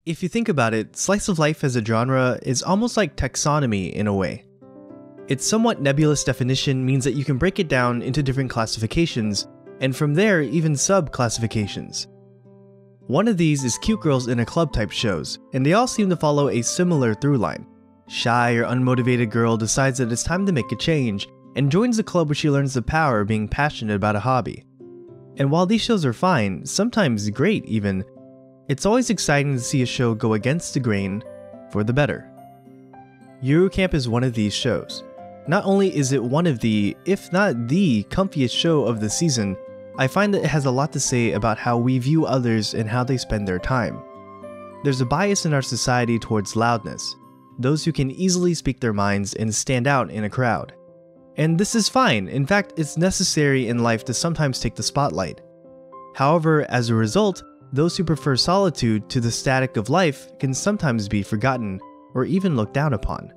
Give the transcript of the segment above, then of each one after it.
If you think about it, slice of life as a genre is almost like taxonomy in a way. Its somewhat nebulous definition means that you can break it down into different classifications, and from there even sub-classifications. One of these is cute girls in a club type shows, and they all seem to follow a similar through line. Shy or unmotivated girl decides that it's time to make a change, and joins the club where she learns the power of being passionate about a hobby. And while these shows are fine, sometimes great even, it's always exciting to see a show go against the grain for the better. Yuru Camp is one of these shows. Not only is it one of the, if not the, comfiest show of the season, I find that it has a lot to say about how we view others and how they spend their time. There's a bias in our society towards loudness, those who can easily speak their minds and stand out in a crowd. And this is fine, in fact it's necessary in life to sometimes take the spotlight. However, as a result, those who prefer solitude to the static of life can sometimes be forgotten or even looked down upon.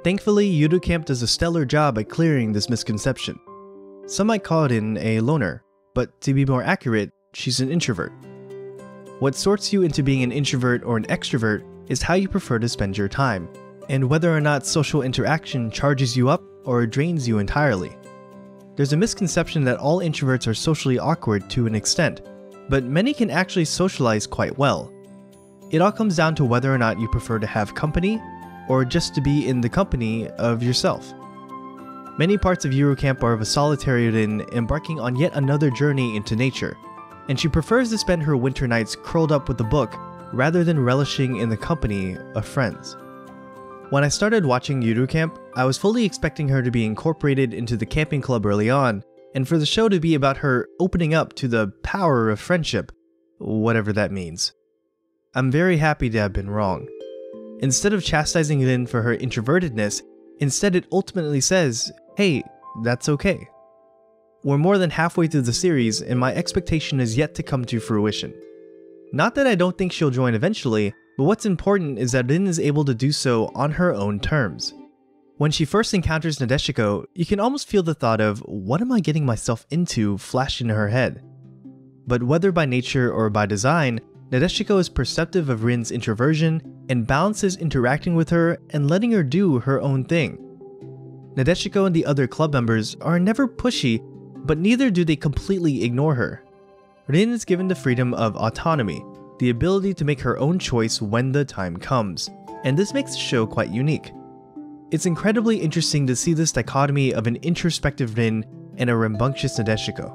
Thankfully, Yuru Camp does a stellar job at clearing this misconception. Some might call it a loner, but to be more accurate, she's an introvert. What sorts you into being an introvert or an extrovert is how you prefer to spend your time, and whether or not social interaction charges you up or drains you entirely. There's a misconception that all introverts are socially awkward to an extent, but many can actually socialize quite well. It all comes down to whether or not you prefer to have company, or just to be in the company of yourself. Many parts of Yuru Camp are of a solitary Rin embarking on yet another journey into nature, and she prefers to spend her winter nights curled up with a book rather than relishing in the company of friends. When I started watching Yuru Camp, I was fully expecting her to be incorporated into the camping club early on, and for the show to be about her opening up to the power of friendship, whatever that means. I'm very happy to have been wrong. Instead of chastising Rin for her introvertedness, instead it ultimately says, hey, that's okay. We're more than halfway through the series and my expectation is yet to come to fruition. Not that I don't think she'll join eventually, but what's important is that Rin is able to do so on her own terms. When she first encounters Nadeshiko, you can almost feel the thought of, what am I getting myself into, flash in her head. But whether by nature or by design, Nadeshiko is perceptive of Rin's introversion and balances interacting with her and letting her do her own thing. Nadeshiko and the other club members are never pushy, but neither do they completely ignore her. Rin is given the freedom of autonomy, the ability to make her own choice when the time comes, and this makes the show quite unique. It's incredibly interesting to see this dichotomy of an introspective Rin and a rambunctious Nadeshiko.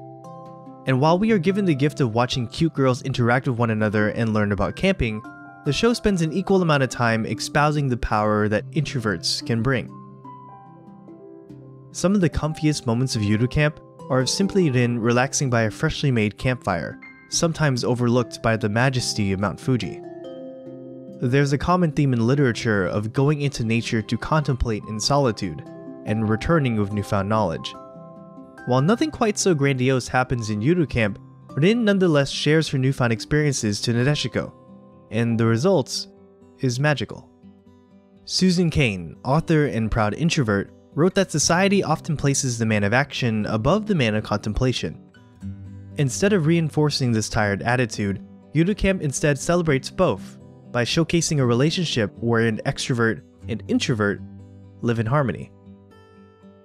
And while we are given the gift of watching cute girls interact with one another and learn about camping, the show spends an equal amount of time espousing the power that introverts can bring. Some of the comfiest moments of Yuru Camp are of simply Rin relaxing by a freshly made campfire, sometimes overlooked by the majesty of Mount Fuji. There's a common theme in literature of going into nature to contemplate in solitude, and returning with newfound knowledge. While nothing quite so grandiose happens in Yuru Camp, Rin nonetheless shares her newfound experiences to Nadeshiko, and the result is magical. Susan Cain, author and proud introvert, wrote that society often places the man of action above the man of contemplation. Instead of reinforcing this tired attitude, Yuru Camp instead celebrates both, by showcasing a relationship where an extrovert and introvert live in harmony.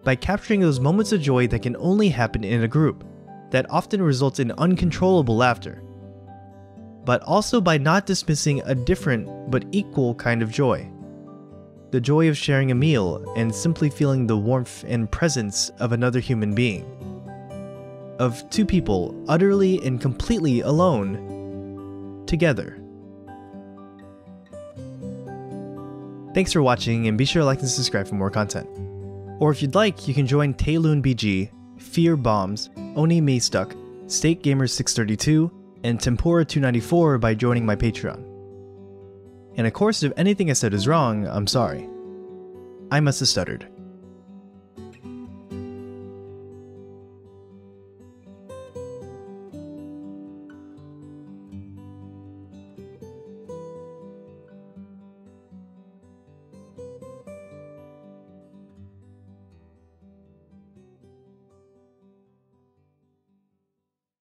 By capturing those moments of joy that can only happen in a group, that often results in uncontrollable laughter. But also by not dismissing a different but equal kind of joy. The joy of sharing a meal and simply feeling the warmth and presence of another human being. Of two people utterly and completely alone, together. Thanks for watching and be sure to like and subscribe for more content. Or if you'd like, you can join Taeloon BG, Fear Bombs, Oni Maystuck, State Gamers 632, and Tempura 294 by joining my Patreon. And of course, if anything I said is wrong, I'm sorry. I must have stuttered.